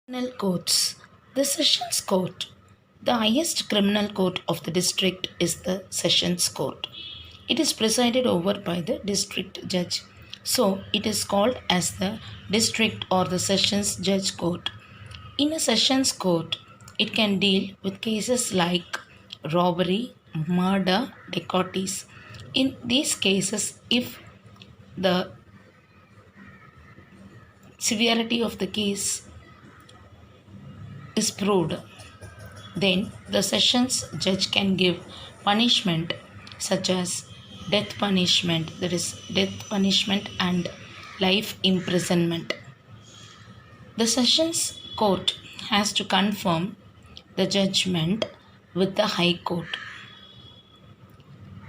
Criminal courts. The Sessions Court. The highest criminal court of the district is the Sessions Court. It is presided over by the district judge. So, it is called as the district or the Sessions Judge Court. In a Sessions Court, it can deal with cases like robbery, murder, dacoities. In these cases, if the severity of the case is proved, then the sessions judge can give punishment such as death punishment, that is, death punishment and life imprisonment. The sessions court has to confirm the judgment with the high court.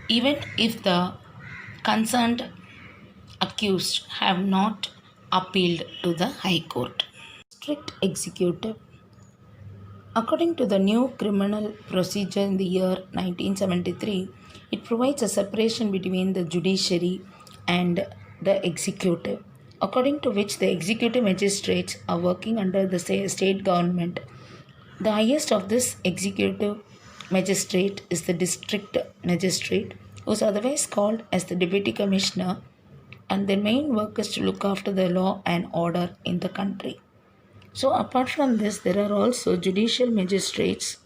Even if the concerned accused have not appealed to the high court. Strict executive. According to the new criminal procedure in the year 1973, it provides a separation between the judiciary and the executive, according to which the executive magistrates are working under the state government. The highest of this executive magistrate is the district magistrate, who is otherwise called as the deputy commissioner, and their main work is to look after the law and order in the country. So, apart from this, there are also judicial magistrates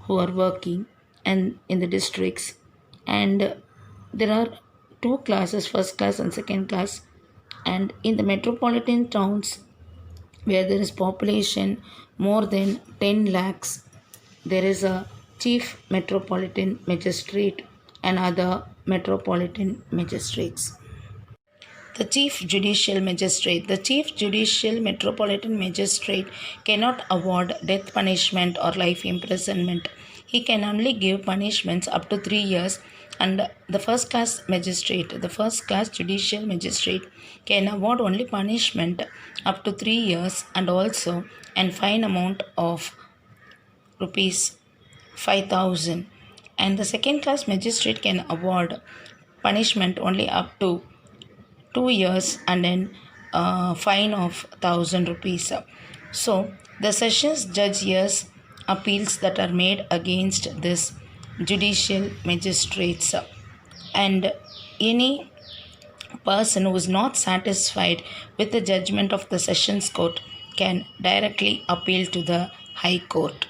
who are working and in the districts, and there are two classes, first class and second class. And in the metropolitan towns where there is population more than 10 lakhs, there is a chief metropolitan magistrate and other metropolitan magistrates. The Chief Judicial Magistrate. The Chief Judicial Metropolitan Magistrate cannot award death punishment or life imprisonment. He can only give punishments up to 3 years, and the first class magistrate, the first class judicial magistrate, can award only punishment up to 3 years and also an fine amount of rupees 5,000. And the second class magistrate can award punishment only up to 2 years and then fine of 1,000 rupees. So the sessions judge hears appeals that are made against this judicial magistrates, and any person who is not satisfied with the judgment of the sessions court can directly appeal to the high court.